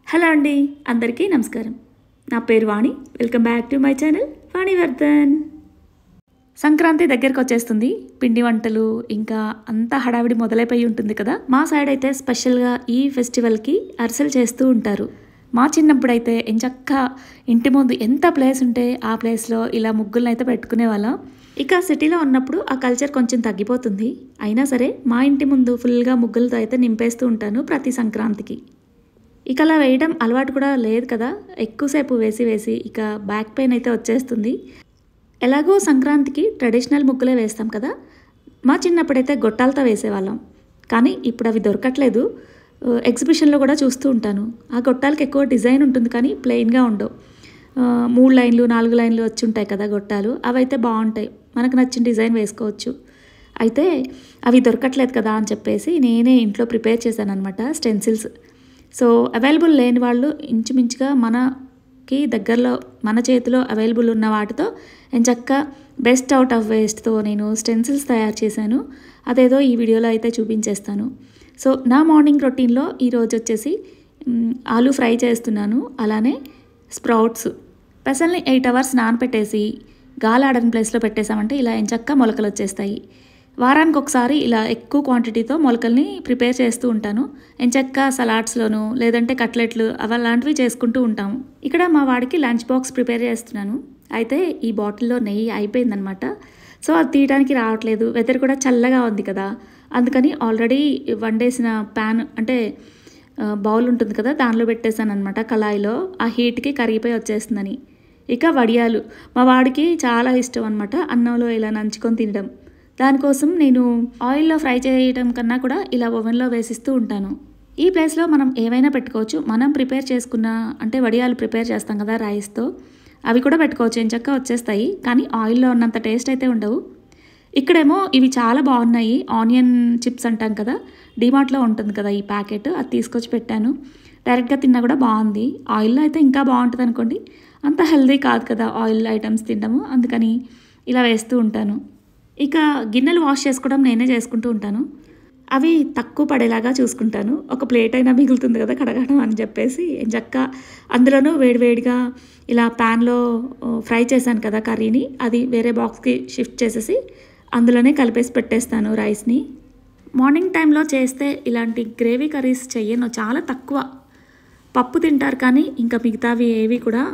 Hello అండి, అందరికీ నమస్కారం. నా పేరు Vani. Welcome back to my channel Vanivardhan. Sankranti దగ్గరకు వచ్చేస్తుంది. పిండి వంటలు ఇంకా అంతా హడావిడి మొదలైపోయి ఉంటుంది కదా. మా సైడ్ అయితే స్పెషల్గా ఈ ఫెస్టివల్కి అరిసెలు చేస్తూ ఉంటారు. మా చిన్నప్పుడైతే ఎంచక్కా ఇంటి ముందు ఎంత ప్లేస్ ఉంటే ఆ ప్లేస్లో ఇలా ముగ్గులను అయితే పెట్టుకునే వాళ్ళం. ఇక సిటీలో ఉన్నప్పుడు ఆ కల్చర్ కొంచెం తగ్గిపోతుంది. అయినా సరే మా ఇంటి ముందు ఫుల్గా ముగ్గులతో అయితే నింపేస్తూ ఉంటాను ప్రతి సంక్రాంతికి. ఇక అలా వేయడం అలవాటు కూడా లేదు కదా, ఎక్కువసేపు వేసి ఇక బ్యాక్ పెయిన్ అయితే వచ్చేస్తుంది. ఎలాగో సంక్రాంతికి ట్రెడిషనల్ ముగ్గులే వేస్తాం కదా. మా చిన్నప్పుడైతే గొట్టాలతో వేసేవాళ్ళం, కానీ ఇప్పుడు అవి దొరకట్లేదు. ఎగ్జిబిషన్లో కూడా చూస్తూ ఉంటాను. ఆ గొట్టాలకి ఎక్కువ డిజైన్ ఉంటుంది కానీ ప్లెయిన్గా ఉండవు. 3 లైన్లు 4 లైన్లు వచ్చి ఉంటాయి కదా గొట్టాలు, అవి అయితే బాగుంటాయి. మనకు నచ్చిన డిజైన్ వేసుకోవచ్చు. అయితే అవి దొరకట్లేదు కదా అని చెప్పేసి నేనే ఇంట్లో ప్రిపేర్ చేశాను అనమాట స్టెన్సిల్స్. సో అవైలబుల్ లేని వాళ్ళు ఇంచుమించుగా మనకి దగ్గరలో మన చేతిలో అవైలబుల్ ఉన్న వాటితో ఎంచక్కా బెస్ట్ అవుట్ ఆఫ్ వేస్ట్తో నేను స్టెన్సిల్స్ తయారు చేశాను. అదేదో ఈ వీడియోలో అయితే చూపించేస్తాను. సో నా మార్నింగ్ రొటీన్లో ఈరోజు వచ్చేసి ఆలూ ఫ్రై చేస్తున్నాను. అలానే స్ప్రౌట్స్ పెసల్ని 8 అవర్స్ నానపెట్టేసి గాలాడని ప్లేస్లో పెట్టేసామంటే ఇలా ఎంచక్కా మొలకలు వచ్చేస్తాయి. వారానికి ఒకసారి ఇలా ఎక్కువ క్వాంటిటీతో మొలకల్ని ప్రిపేర్ చేస్తూ ఉంటాను. ఎంచక్కా సలాడ్స్లోను లేదంటే కట్లెట్లు అలాంటివి చేసుకుంటూ ఉంటాము. ఇక్కడ మా వాడికి లంచ్ బాక్స్ ప్రిపేర్ చేస్తున్నాను. అయితే ఈ బాటిల్లో నెయ్యి అయిపోయిందనమాట. సో అది తీయడానికి రావట్లేదు. వెదర్ కూడా చల్లగా ఉంది కదా, అందుకని ఆల్రెడీ వండేసిన ప్యాన్ అంటే బౌల్ ఉంటుంది కదా, దానిలో పెట్టేశాను అనమాట కళాయిలో. ఆ హీట్కి కరిగిపోయి వచ్చేస్తుందని. ఇక వడియాలు మా వాడికి చాలా ఇష్టం అనమాట, అన్నంలో ఇలా నంచుకొని తినడం. దానికోసం నేను ఆయిల్లో ఫ్రై చేయడం కన్నా కూడా ఇలా ఓవెన్లో వేసిస్తూ ఉంటాను. ఈ ప్లేస్లో మనం ఏవైనా పెట్టుకోవచ్చు. మనం ప్రిపేర్ చేసుకున్న అంటే వడియాలు ప్రిపేర్ చేస్తాం కదా రైస్తో, అవి కూడా పెట్టుకోవచ్చు, ఎంచక్కా వచ్చేస్తాయి. కానీ ఆయిల్లో ఉన్నంత టేస్ట్ అయితే ఉండవు. ఇక్కడేమో ఇవి చాలా బాగున్నాయి. ఆనియన్ చిప్స్ అంటాం కదా, డిమార్ట్లో ఉంటుంది కదా ఈ ప్యాకెట్, అది తీసుకొచ్చి పెట్టాను. డైరెక్ట్గా తిన్నా కూడా బాగుంది. ఆయిల్లో అయితే ఇంకా బాగుంటుంది అనుకోండి. అంత హెల్దీ కాదు కదా ఆయిల్ ఐటమ్స్ తినడము, అందుకని ఇలా వేస్తూ ఉంటాను. ఇక గిన్నెలు వాష్ చేసుకోవడం నేనే చేసుకుంటూ ఉంటాను. అవి తక్కువ పడేలాగా చూసుకుంటాను. ఒక ప్లేట్ అయినా మిగులుతుంది కదా కడగడం అని చెప్పేసి ఎంచక్కా అందులోనూ వేడివేడిగా ఇలా ప్యాన్లో ఫ్రై చేశాను కదా కర్రీని, అది వేరే బాక్స్కి షిఫ్ట్ చేసేసి అందులోనే కలిపేసి పెట్టేస్తాను రైస్ని. మార్నింగ్ టైంలో చేస్తే ఇలాంటి గ్రేవీ కర్రీస్ చెయ్యను, చాలా తక్కువ. పప్పు తింటారు కానీ ఇంకా మిగతావి ఏవి కూడా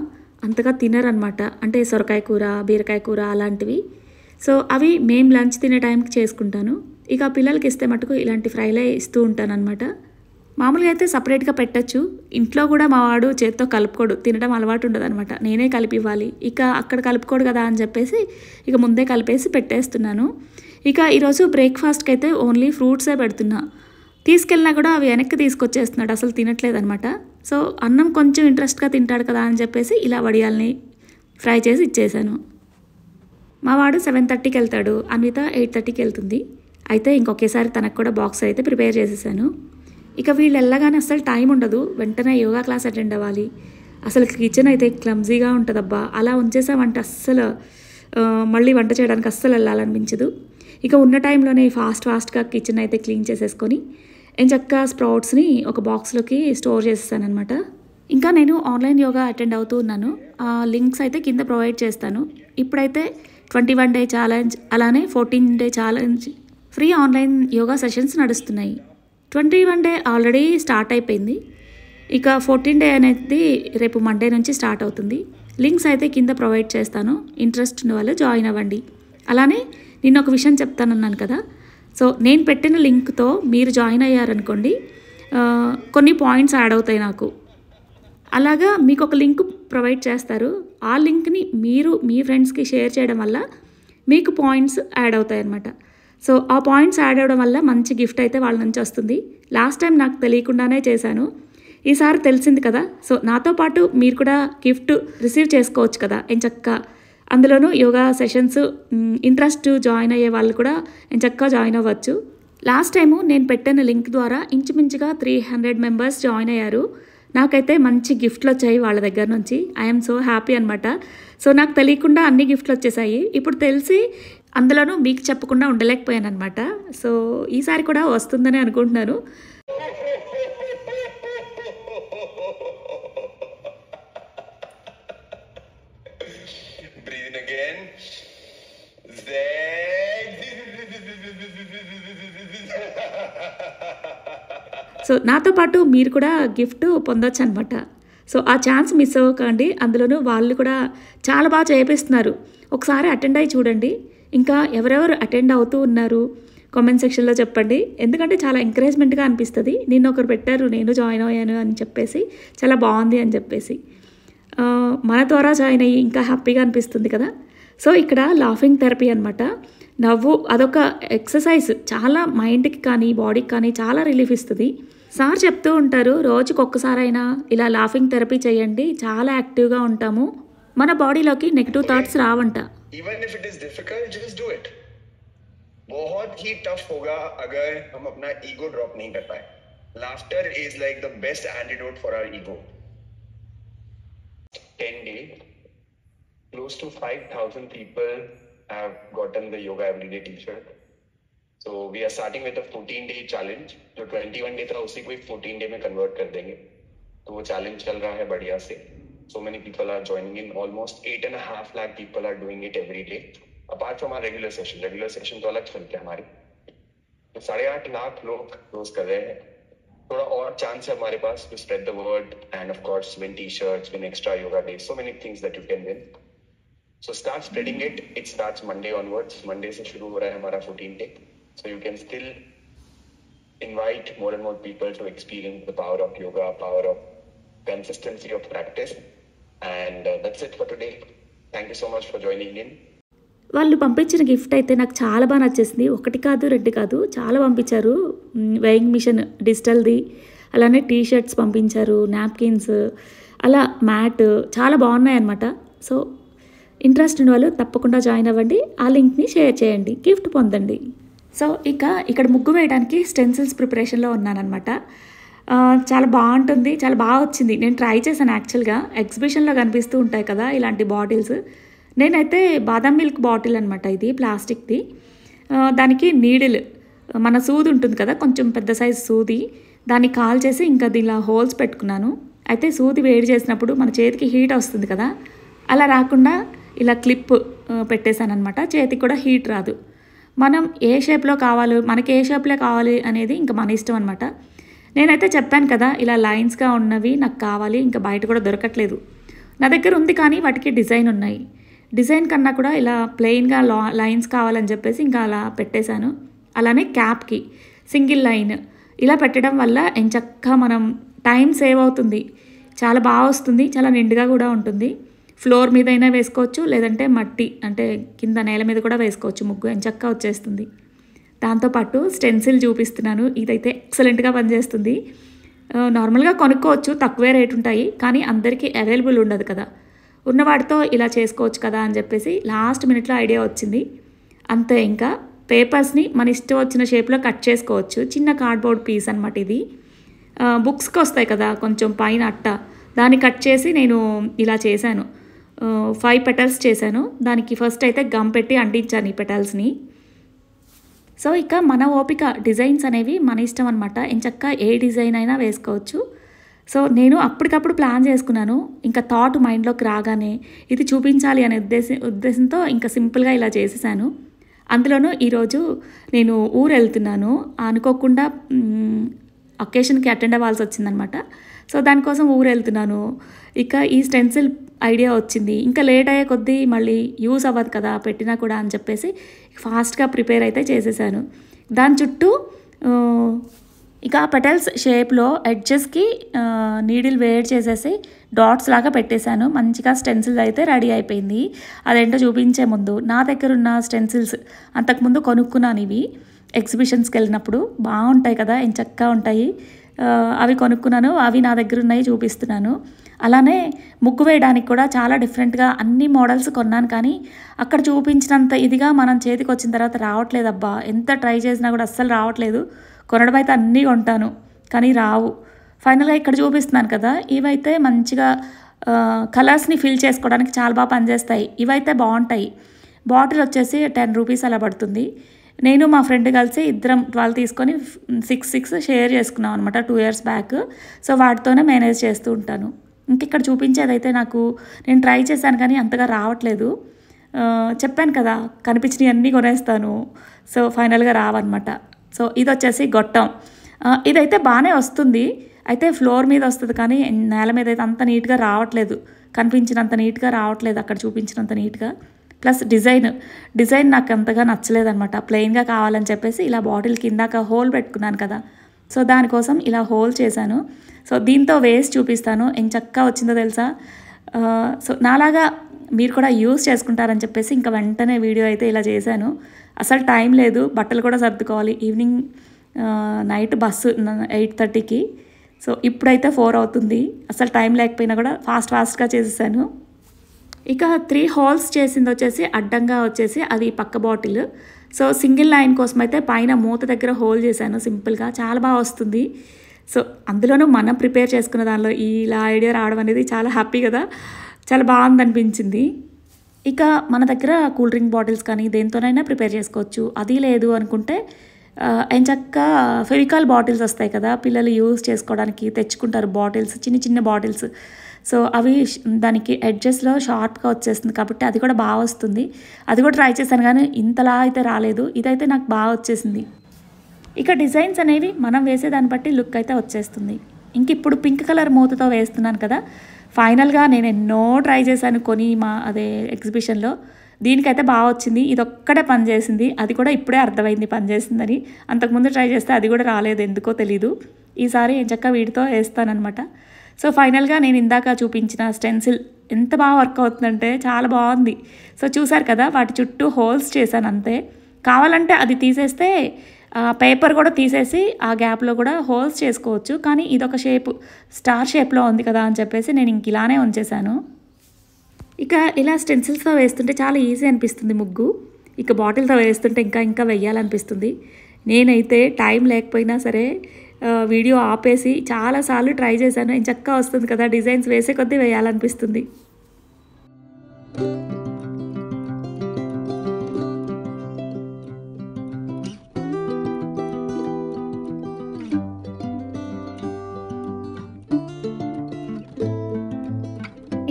అంతగా తినరనమాట. అంటే సొరకాయ కూర, బీరకాయ కూర అలాంటివి. సో అవి మేము లంచ్ తినే టైంకి చేసుకుంటాను. ఇక పిల్లలకి ఇస్తే మటుకు ఇలాంటి ఫ్రైలే ఇస్తూ ఉంటాను అనమాట. మామూలుగా అయితే సపరేట్గా పెట్టచ్చు. ఇంట్లో కూడా మా వాడు చేత్తో కలుపుకోడు, తినడం అలవాటు ఉండదు అనమాట. నేనే కలిపి ఇవ్వాలి. ఇక అక్కడ కలుపుకోడు కదా అని చెప్పేసి ఇక ముందే కలిపేసి పెట్టేస్తున్నాను. ఇక ఈరోజు బ్రేక్ఫాస్ట్కి అయితే ఓన్లీ ఫ్రూట్సే పెడుతున్నా. తీసుకెళ్ళినా కూడా అవి వెనక్కి తీసుకొచ్చేస్తున్నాడు, అసలు తినట్లేదు అనమాట. సో అన్నం కొంచెం ఇంట్రెస్ట్గా తింటాడు కదా అని చెప్పేసి ఇలా వడియాల్ని ఫ్రై చేసి ఇచ్చేసాను. మా వాడు 7:30కి వెళ్తాడు, అన్విత 8:30కి వెళ్తుంది. అయితే ఇంకొకేసారి తనకు కూడా బాక్స్ అయితే ప్రిపేర్ చేసేసాను. ఇక వీళ్ళు వెళ్ళగానే అస్సలు టైం ఉండదు, వెంటనే యోగా క్లాస్ అటెండ్ అవ్వాలి. అసలు కిచెన్ అయితే క్లమ్జీగా ఉంటుందబ్బా. అలా ఉంచేసామంటే అస్సలు మళ్ళీ వంట చేయడానికి అస్సలు వెళ్ళాలనిపించదు. ఇక ఉన్న టైంలోనే ఫాస్ట్గా కిచెన్ అయితే క్లీన్ చేసేసుకొని ఎంచక్కా స్ప్రౌట్స్ని ఒక బాక్స్లోకి స్టోర్ చేసేసాను అనమాట. ఇంకా నేను ఆన్లైన్ యోగా అటెండ్ అవుతూ ఉన్నాను. ఆ లింక్స్ అయితే కింద ప్రొవైడ్ చేస్తాను. ఇప్పుడైతే 21 డే ఛాలెంజ్ అలానే 14 day challenge free online yoga sessions నడుస్తున్నాయి. 21 డే ఆల్రెడీ స్టార్ట్ అయిపోయింది. ఇక 14 డే అనేది రేపు మండే నుంచి స్టార్ట్ అవుతుంది. లింక్స్ అయితే కింద ప్రొవైడ్ చేస్తాను, ఇంట్రెస్ట్ ఉన్న వాళ్ళు జాయిన్ అవ్వండి. అలానే నేను ఒక విషయం చెప్తానన్నాను కదా, సో నేను పెట్టిన లింక్తో మీరు జాయిన్ అయ్యారనుకోండి, కొన్ని పాయింట్స్ యాడ్ అవుతాయి నాకు. అలాగా మీకు ఒక లింక్ ప్రొవైడ్ చేస్తారు. ఆ లింక్ని మీరు మీ ఫ్రెండ్స్కి షేర్ చేయడం వల్ల మీకు పాయింట్స్ యాడ్ అవుతాయి అన్నమాట. సో ఆ పాయింట్స్ యాడ్ అవ్వడం వల్ల మంచి గిఫ్ట్ అయితే వాళ్ళ నుంచి వస్తుంది. లాస్ట్ టైం నాకు తెలియకుండానే చేశాను, ఈసారి తెలిసింది కదా. సో నాతో పాటు మీరు కూడా గిఫ్ట్ రిసీవ్ చేసుకోవచ్చు కదా ఎంచక్కా. అందులోనూ యోగా సెషన్స్ ఇంట్రెస్ట్ జాయిన్ అయ్యే వాళ్ళు కూడా ఎంచక్కా జాయిన్ అవ్వచ్చు. లాస్ట్ టైము నేను పెట్టిన లింక్ ద్వారా ఇంచుమించుగా 300 మెంబర్స్ జాయిన్ అయ్యారు. నాకైతే మంచి గిఫ్ట్లు వచ్చాయి వాళ్ళ దగ్గర నుంచి. ఐఎమ్ సో హ్యాపీ అనమాట. సో నాకు తెలియకుండా అన్ని గిఫ్ట్లు వచ్చేసాయి. ఇప్పుడు తెలిసి అందులోనూ మీకు చెప్పకుండా ఉండలేకపోయాను అనమాట. సో ఈసారి కూడా వస్తుందని అనుకుంటున్నాను. Breathe in again. సో నాతో పాటు మీరు కూడా గిఫ్ట్ పొందొచ్చు అనమాట. సో ఆ ఛాన్స్ మిస్ అవ్వకండి. అందులోనూ వాళ్ళు కూడా చాలా బాగా చేపిస్తున్నారు. ఒకసారి అటెండ్ అయ్యి చూడండి. ఇంకా ఎవరెవరు అటెండ్ అవుతూ ఉన్నారు కామెంట్ సెక్షన్లో చెప్పండి. ఎందుకంటే చాలా ఎంకరేజ్మెంట్గా అనిపిస్తుంది. నిన్న ఒకరు పెట్టారు నేను జాయిన్ అయ్యాను అని చెప్పేసి, చాలా బాగుంది అని చెప్పేసి. మన ద్వారా జాయిన్ అయ్యి ఇంకా హ్యాపీగా అనిపిస్తుంది కదా. సో ఇక్కడ లాఫింగ్ థెరపీ అనమాట. నవ్వు అదొక ఎక్సర్సైజ్, చాలా మైండ్కి కానీ బాడీకి కానీ చాలా రిలీఫ్ ఇస్తుంది. సార్ చెప్తూ ఉంటారు రోజుకి ఒక్కసారైనా ఇలా లాఫింగ్ థెరపీ చేయండి, చాలా యాక్టివ్గా ఉంటాము, మన బాడీలోకి నెగిటివ్ థాట్స్ రావంట. Even if it is difficult, just do it. बहुत ही टफ होगा अगर हम अपना ईगो ड्रॉप नहीं कर पाए. Laughter is like the best antidote for our ego. 10 days, close to 5,000 people have gotten the Yoga Everyday T-shirt. So we are starting with a 14-day challenge. जो 21 day था उसी को 14 डे में convert कर देंगे. तो वो चैलेंज चल रहा है बढ़िया से. So many people are joining in. Almost 8.5 lakh people are doing it every day. Apart from our regular session तो अलग चलते हैं हमारे. तो 8.5 लाख लोग रोज कर रहे हैं. थोड़ा और चांस है हमारे पास to spread the word and of course win t-shirts, win extra yoga days. So many things that you can win. So start spreading it. It starts Monday onwards. Monday से शुरू हो रहा है हमारा 14 day. So you can still invite more and more people to experience the power of yoga, power of consistency of practice. And that's it for today. Thank you so much for joining in. వాళ్ళు పంపించిన gift అయితే నాకు చాలా బాగా నచ్చేసింది. 1 కాదు 2 కాదు చాలా పంపించారు. వెయింగ్ మిషన్ డిజిటల్ది, అలానే టీ-షర్ట్స్ పంపించారు, నాప్కిన్స్, అలా మ్యాట్ చాలా బాగున్నాయి అన్నమాట. సో ఇంట్రెస్ట్ ఉన్న వాళ్ళు తప్పకుండా జాయిన్ అవ్వండి. ఆ లింక్ని షేర్ చేయండి, గిఫ్ట్ పొందండి. సో ఇక్కడ ముగ్గు వేయడానికి స్టెన్సిల్స్ ప్రిపరేషన్లో ఉన్నానన్నమాట. చాలా బాగుంటుంది, చాలా బాగా వచ్చింది. నేను ట్రై చేశాను యాక్చువల్గా. ఎగ్జిబిషన్లో కనిపిస్తూ ఉంటాయి కదా ఇలాంటి బాటిల్స్. నేనైతే బాదం మిల్క్ బాటిల్ అనమాట, ఇది ప్లాస్టిక్ది. దానికి నీడిల్, మన సూది ఉంటుంది కదా కొంచెం పెద్ద సైజు సూది, దాన్ని కాల్ చేసి ఇంకా దీనిలో హోల్స్ పెట్టుకున్నాను. అయితే సూది వేడి చేసినప్పుడు మన చేతికి హీట్ వస్తుంది కదా, అలా రాకుండా ఇలా క్లిప్ పెట్టేశాను అనమాట. చేతికి కూడా హీట్ రాదు. మనం ఏ షేప్లో కావాలి, మనకి ఏ షేప్లో కావాలి అనేది ఇంకా మన ఇష్టం అనమాట. నేనైతే చెప్పాను కదా ఇలా లైన్స్గా ఉన్నవి నాకు కావాలి, ఇంకా బయట కూడా దొరకట్లేదు. నా దగ్గర ఉంది కానీ వాటికి డిజైన్ ఉన్నాయి. డిజైన్ కన్నా కూడా ఇలా ప్లెయిన్గా లైన్స్ కావాలని చెప్పేసి ఇంకా అలా పెట్టేశాను. అలానే క్యాప్కి సింగిల్ లైన్ ఇలా పెట్టడం వల్ల ఎంచక్కా మనం టైం సేవ్ అవుతుంది, చాలా బాగా వస్తుంది, చాలా నిండుగా కూడా ఉంటుంది. ఫ్లోర్ మీద అయినా వేసుకోవచ్చు, లేదంటే మట్టి అంటే కింద నేల మీద కూడా వేసుకోవచ్చు. ముగ్గు ఎంచక్కా వచ్చేస్తుంది. దాంతోపాటు స్టెన్సిల్ చూపిస్తున్నాను. ఇదైతే ఎక్సలెంట్గా పనిచేస్తుంది. నార్మల్గా కొనుక్కోవచ్చు, తక్కువే రేట్ ఉంటాయి, కానీ అందరికీ అవైలబుల్ ఉండదు కదా. ఉన్నవాటితో ఇలా చేసుకోవచ్చు కదా అని చెప్పేసి లాస్ట్ మినిట్లో ఐడియా వచ్చింది. అంతే, ఇంకా పేపర్స్ని మన ఇష్టం వచ్చిన షేప్లో కట్ చేసుకోవచ్చు. చిన్న కార్డ్బోర్డ్ పీస్ అనమాట ఇది. బుక్స్కి వస్తాయి కదా కొంచెం పైన అట్ట, దాన్ని కట్ చేసి నేను ఇలా చేశాను. 5 పెటల్స్ చేశాను. దానికి ఫస్ట్ అయితే గమ్ పెట్టి అంటించాను ఈ పెటల్స్ని. సో ఇక మన ఓపిక, డిజైన్స్ అనేవి మన ఇష్టం అనమాట. ఎంచక్కా ఏ డిజైన్ అయినా వేసుకోవచ్చు. సో నేను అప్పటికప్పుడు ప్లాన్ చేసుకున్నాను. ఇంకా థాట్ మైండ్లోకి రాగానే ఇది చూపించాలి అనే ఉద్దేశంతో ఇంకా సింపుల్గా ఇలా చేసేసాను. అందులోనూ ఈరోజు నేను ఊరు వెళ్తున్నాను, అనుకోకుండా అకేషన్కి అటెండ్ అవ్వాల్సి వచ్చిందనమాట. సో దానికోసం ఊరు వెళ్తున్నాను. ఇక ఈ స్టెన్సిల్ ఐడియా వచ్చింది. ఇంకా లేట్ అయ్యే కొద్దీ మళ్ళీ యూస్ అవ్వదు కదా పెట్టినా కూడా అని చెప్పేసి ఫాస్ట్గా ప్రిపేర్ అయితే చేసేసాను. దాని చుట్టూ ఇక పెటల్స్ షేప్లో ఎడ్జెస్కి నీడిల్ వేడి చేసేసి డాట్స్ లాగా పెట్టేశాను. మంచిగా స్టెన్సిల్ అయితే రెడీ అయిపోయింది. అదేంటో చూపించే ముందు నా దగ్గర ఉన్న స్టెన్సిల్స్ అంతకుముందు కొనుక్కున్నాను. ఇవి ఎగ్జిబిషన్స్కి వెళ్ళినప్పుడు బాగుంటాయి కదా, ఎంచక్కా ఉంటాయి. అవి కొనుక్కున్నాను, అవి నా దగ్గర ఉన్నాయి చూపిస్తున్నాను. అలానే ముగ్గు వేయడానికి కూడా చాలా డిఫరెంట్గా అన్ని మోడల్స్ కొన్నాను, కానీ అక్కడ చూపించినంత ఇదిగా మనం చేతికి వచ్చిన తర్వాత రావట్లేదు. అబ్బా ఎంత ట్రై చేసినా కూడా అస్సలు రావట్లేదు. కొనడం అయితే అన్నీ కొంటాను కానీ రావు. ఫైనల్గా ఇక్కడ చూపిస్తున్నాను కదా, ఇవైతే మంచిగా కలర్స్ని ఫిల్ చేసుకోవడానికి చాలా బాగా పనిచేస్తాయి. ఇవైతే బాగుంటాయి. బాటిల్ వచ్చేసి 10 రూపీస్ అలా పడుతుంది. నేను మా ఫ్రెండ్ కలిసి ఇద్దరం 12 తీసుకొని 6 షేర్ చేసుకున్నాం అనమాట 2 years బ్యాక్. సో వాటితోనే మేనేజ్ చేస్తూ ఉంటాను. ఇంక ఇక్కడ చూపించేదైతే నాకు నేను ట్రై చేశాను కానీ అంతగా రావట్లేదు. చెప్పాను కదా కనిపించినవి అన్నీ కొనేస్తాను. సో ఫైనల్గా రావన్నమాట. సో ఇది వచ్చేసి గొట్టం. ఇదైతే బాగానే వస్తుంది. అయితే ఫ్లోర్ మీద వస్తుంది కానీ నేల మీద అయితే అంత నీట్గా రావట్లేదు. కనిపించినంత నీట్గా రావట్లేదు అక్కడ చూపించినంత నీట్గా. ప్లస్ డిజైన్ నాకు అంతగా నచ్చలేదన్నమాట. ప్లెయిన్గా కావాలని చెప్పేసి ఇలా బాటిల్ కిందాక హోల్ పెట్టుకున్నాను కదా, సో దానికోసం ఇలా హోల్ చేశాను. సో దీంతో వేసి చూపిస్తాను ఎంత చక్కగా వచ్చిందో తెలుసా. సో నాలాగా మీరు కూడా యూస్ చేసుకుంటారని చెప్పేసి ఇంకా వెంటనే వీడియో అయితే ఇలా చేశాను. అసలు టైం లేదు, బట్టలు కూడా సర్దుకోవాలి. ఈవినింగ్ నైట్ బస్సు 8:30కి. సో ఇప్పుడైతే 4 అవుతుంది. అసలు టైం లేకపోయినా కూడా ఫాస్ట్గా చేసేసాను. ఇక 3 హోల్స్ చేసింది వచ్చేసి అడ్డంగా వచ్చేసి అది పక్క బాటిల్. సో సింగిల్ లైన్ కోసం అయితే పైన మూత దగ్గర హోల్ చేశాను సింపుల్గా. చాలా బాగా వస్తుంది. సో అందులోనూ మనం ప్రిపేర్ చేసుకున్న దానిలో ఇలా ఐడియా రావడం అనేది చాలా హ్యాపీ కదా, చాలా బాగుంది అనిపించింది. ఇక మన దగ్గర కూల్ డ్రింక్ బాటిల్స్ కానీ దేంతోనైనా ప్రిపేర్ చేసుకోవచ్చు. అది లేదు అనుకుంటే ఎంచక్కా ఫెవికాల్ బాటిల్స్ వస్తాయి కదా, పిల్లలు యూజ్ చేసుకోవడానికి తెచ్చుకుంటారు బాటిల్స్, చిన్న బాటిల్స్. సో అవి దానికి ఎడ్జెస్లో షార్ప్గా వచ్చేస్తుంది కాబట్టి అది కూడా బాగా వస్తుంది. అది కూడా ట్రై చేశాను కానీ ఇంతలా అయితే రాలేదు. ఇదైతే నాకు బాగా వచ్చేసింది. ఇక డిజైన్స్ అనేవి మనం వేసేదాన్ని బట్టి లుక్ అయితే వచ్చేస్తుంది. ఇంక ఇప్పుడు పింక్ కలర్ మూతతో వేస్తున్నాను కదా. ఫైనల్గా నేను ఎన్నో ట్రై చేశాను కొని అదే ఎగ్జిబిషన్లో. దీనికైతే బాగా వచ్చింది. ఇది ఒక్కడే పనిచేసింది. అది కూడా ఇప్పుడే అర్థమైంది పనిచేసిందని. అంతకుముందు ట్రై చేస్తే అది కూడా రాలేదు, ఎందుకో తెలీదు. ఈసారి ఎంచక్క వీటితో వేస్తానమాట. సో ఫైనల్గా నేను ఇందాక చూపించిన స్టెన్సిల్ ఎంత బాగా వర్క్ అవుతుందంటే చాలా బాగుంది. సో చూసారు కదా, వాటి చుట్టూ హోల్స్ చేశాను అంతే. కావాలంటే అది తీసేస్తే పేపర్ కూడా తీసేసి ఆ గ్యాప్లో కూడా హోల్స్ చేసుకోవచ్చు. కానీ ఇదొక స్టార్ షేప్లో ఉంది కదా అని చెప్పేసి నేను ఇంక ఇలానే ఉంచేశాను. ఇక ఇలా స్టెన్సిల్స్తో వేస్తుంటే చాలా ఈజీ అనిపిస్తుంది ముగ్గు. ఇక బాటిల్తో వేస్తుంటే ఇంకా వెయ్యాలనిపిస్తుంది. నేనైతే టైం లేకపోయినా సరే వీడియో ఆపేసి చాలాసార్లు ట్రై చేశాను. చక్కగా వస్తుంది కదా, డిజైన్స్ వేసే కొద్దీ వేయాలనిపిస్తుంది.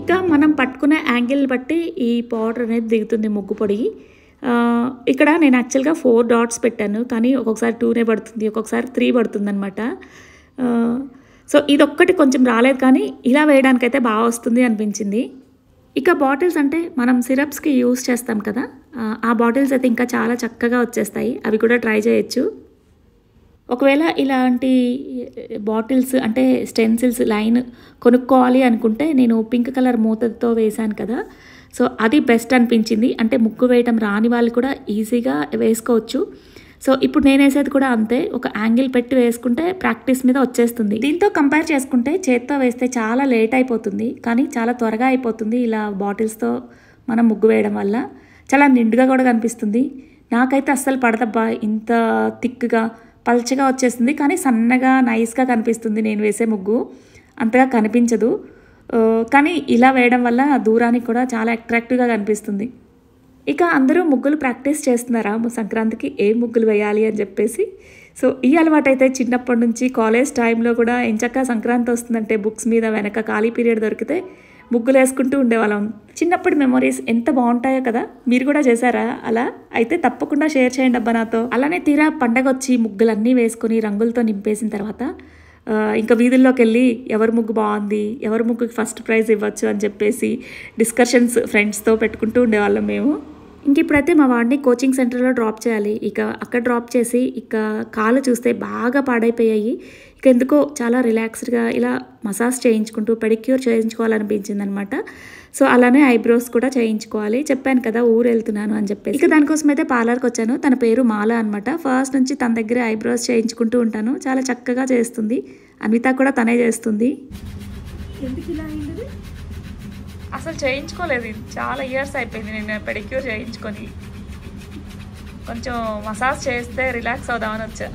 ఇక మనం పట్టుకునే యాంగిల్ బట్టి ఈ పౌడర్ అనేది దిగుతుంది ముగ్గు పొడి. ఇక్కడ నేను యాక్చువల్గా 4 డాట్స్ పెట్టాను కానీ ఒక్కొక్కసారి 2నే పడుతుంది, ఒక్కొక్కసారి 3 పడుతుంది అనమాట. సో ఇదొక్కటి కొంచెం రాలేదు కానీ ఇలా వేయడానికైతే బాగా వస్తుంది అనిపించింది. ఇక బాటిల్స్ అంటే మనం సిరప్స్కి యూస్ చేస్తాం కదా, ఆ బాటిల్స్ అయితే ఇంకా చాలా చక్కగా వచ్చేస్తాయి. అవి కూడా ట్రై చేయొచ్చు. ఒకవేళ ఇలాంటి బాటిల్స్ అంటే స్టెన్సిల్స్ లైన్ కొనుక్కోవాలి అనుకుంటే నేను పింక్ కలర్ మూతతో వేశాను కదా, సో అది బెస్ట్ అనిపించింది. అంటే ముగ్గు వేయటం రాని వాళ్ళు కూడా ఈజీగా వేసుకోవచ్చు. సో ఇప్పుడు నేను వేసేది కూడా అంతే, ఒక యాంగిల్ పెట్టి వేసుకుంటే ప్రాక్టీస్ మీద వచ్చేస్తుంది. దీంతో కంపేర్ చేసుకుంటే చేత్తో వేస్తే చాలా లేట్ అయిపోతుంది కానీ చాలా త్వరగా అయిపోతుంది. ఇలా బాటిల్స్తో మనం ముగ్గు వేయడం వల్ల చాలా నిండుగా కూడా కనిపిస్తుంది. నాకైతే అస్సలు పడదబ్బా, ఇంత థిక్గా పల్చగా వచ్చేస్తుంది కానీ సన్నగా నైస్గా కనిపిస్తుంది. నేను వేసే ముగ్గు అంతగా కనిపించదు కానీ ఇలా వేయడం వల్ల దూరానికి కూడా చాలా అట్రాక్టివ్గా కనిపిస్తుంది. ఇక అందరూ ముగ్గులు ప్రాక్టీస్ చేస్తున్నారా సంక్రాంతికి ఏం ముగ్గులు వేయాలి అని చెప్పేసి. సో ఈ అలవాటు అయితే చిన్నప్పటి నుంచి కాలేజ్ టైంలో కూడా ఎంచక్క సంక్రాంతి వస్తుందంటే బుక్స్ మీద వెనక ఖాళీ పీరియడ్ దొరికితే ముగ్గులు వేసుకుంటూ ఉండేవాళ్ళం. చిన్నప్పటి మెమొరీస్ ఎంత బాగుంటాయో కదా. మీరు కూడా చేశారా అలా? అయితే తప్పకుండా షేర్ చేయండి అబ్బా నాతో. అలానే తీరా పండగ వచ్చి ముగ్గులన్నీ వేసుకొని రంగులతో నింపేసిన తర్వాత ఇంకా వీధుల్లోకి వెళ్ళి ఎవరి ముగ్గు బాగుంది, ఎవరి ముగ్గుకి ఫస్ట్ ప్రైజ్ ఇవ్వచ్చు అని చెప్పేసి డిస్కషన్స్ ఫ్రెండ్స్తో పెట్టుకుంటూ ఉండేవాళ్ళం మేము. ఇంక ఇప్పుడైతే మా వాడిని కోచింగ్ సెంటర్లో డ్రాప్ చేయాలి. ఇక అక్కడ డ్రాప్ చేసి ఇక కాళ్ళు చూస్తే బాగా పాడైపోయాయి. ఇక ఎందుకో చాలా రిలాక్స్డ్గా ఇలా మసాజ్ చేయించుకుంటూ పెడిక్యూర్ చేయించుకోవాలనిపించింది అనమాట. సో అలానే ఐబ్రోస్ కూడా చేయించుకోవాలి. చెప్పాను కదా ఊరు వెళ్తున్నాను అని చెప్పేసి. ఇక దానికోసం అయితే పార్లర్కి వచ్చాను. తన పేరు మాల అనమాట. ఫస్ట్ నుంచి తన దగ్గర ఐబ్రోస్ చేయించుకుంటూ ఉంటాను. చాలా చక్కగా చేస్తుంది. అన్విత కూడా తనే చేస్తుంది. ఎందుకు ఇలా అయింది? అసలు చేయించుకోలేదు, చాలా ఇయర్స్ అయిపోయింది నేను పెడిక్యూర్ చేయించుకొని. కొంచెం మసాజ్ చేస్తే రిలాక్స్ అవుదామని వచ్చా.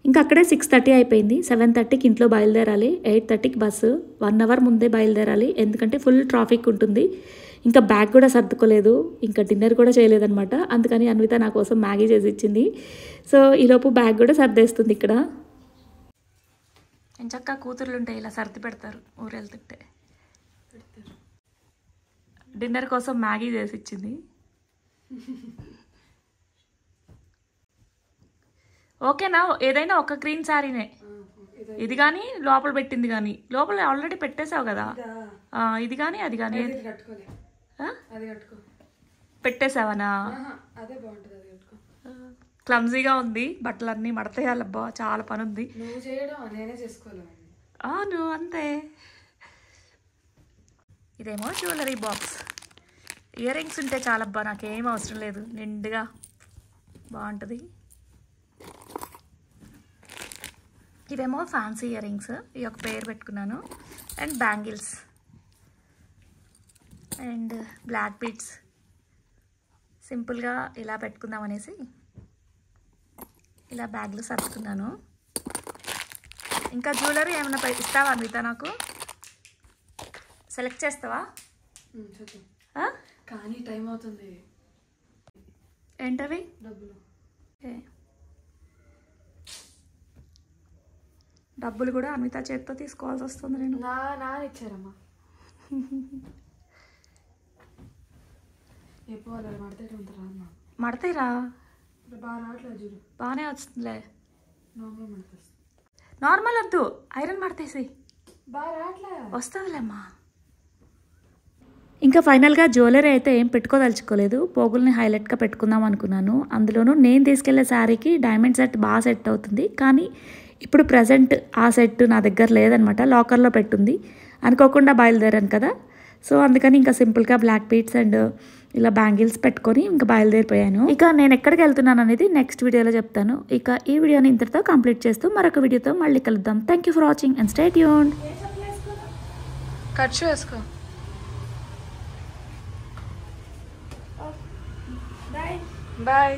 ఇంకా అక్కడే 6:30 అయిపోయింది. 7:30కి ఇంట్లో బయలుదేరాలి. 8:30కి బస్సు. 1 అవర్ ముందే బయలుదేరాలి ఎందుకంటే ఫుల్ ట్రాఫిక్ ఉంటుంది. ఇంకా బ్యాగ్ కూడా సర్దుకోలేదు, ఇంకా డిన్నర్ కూడా చేయలేదన్నమాట. అందుకని అన్విత నా కోసం మ్యాగీ చేసి ఇచ్చింది. సో ఈలోపు బ్యాగ్ కూడా సర్దేస్తుంది ఇక్కడ. ఎంచక్క కూతుర్లు ఉంటాయి ఇలా సర్ది పెడతారు ఊరు వెళ్తుంటే. డిన్నర్ కోసం మ్యాగీ చేసి ఇచ్చింది. ఓకేనా, ఏదైనా ఒక గ్రీన్ శారీనే ఇది కానీ లోపల పెట్టింది కానీ, లోపల ఆల్రెడీ పెట్టేసావు కదా. ఇది కానీ అది కానీ పెట్టేసావనా? క్లమ్జీగా ఉంది, బట్టలన్నీ మడతేయాలబ్బా, చాలా పని ఉంది. నువ్వు అంతే. ఇదేమో జ్యువెలరీ బాక్స్, ఇయర్ రింగ్స్ ఉంటే చాలబ్బా, నాకేం అవసరం లేదు, నిండుగా బాగుంటుంది. ఇవేమో ఫ్యాన్సీ ఇయర్ రింగ్స్, ఈ ఒక పేరు పెట్టుకున్నాను. And bangles and black beads సింపుల్గా ఇలా పెట్టుకుందాం అనేసి ఇలా బ్యాగ్లో సర్దుకున్నాను. ఇంకా జ్యువెలరీ ఏమైనా ఇస్తావా మిగతా? నాకు సెలెక్ట్ చేస్తావా? కానీ టైం అవుతుంది. ఏంటవి? డబ్బులు కూడా అమితా చేతితో తీసుకోవాల్సి వస్తుంది. నేను ఇచ్చారమ్మా. మడతాయిరా, బాగానే వస్తుందిలే. నార్మల్ వద్దు, ఐరన్ మడతేసి వస్తుందిలేమ్మా. ఇంకా ఫైనల్గా జ్యువెలరీ అయితే ఏం పెట్టుకోదలుచుకోలేదు, పోగుల్ని హైలైట్గా పెట్టుకుందాం అనుకున్నాను. అందులోనూ నేను తీసుకెళ్లే శారీకి డైమండ్ సెట్ బాగా సెట్ అవుతుంది. కానీ ఇప్పుడు ప్రజెంట్ ఆ సెట్ నా దగ్గర లేదనమాట, లాకర్లో పెట్టుంది. అనుకోకుండా బయలుదేరాను కదా, సో అందుకని ఇంకా సింపుల్గా బ్లాక్ బీడ్స్ అండ్ ఇలా బ్యాంగిల్స్ పెట్టుకొని ఇంకా బయలుదేరిపోయాను. ఇక నేను ఎక్కడికి వెళ్తున్నాను అనేది నెక్స్ట్ వీడియోలో చెప్తాను. ఇక ఈ వీడియోని ఇంతటితో కంప్లీట్ చేస్తూ మరొక వీడియోతో మళ్ళీ కలుద్దాం. Thank you for watching and stay tuned. ఖర్చు వేసుకో. బాయ్.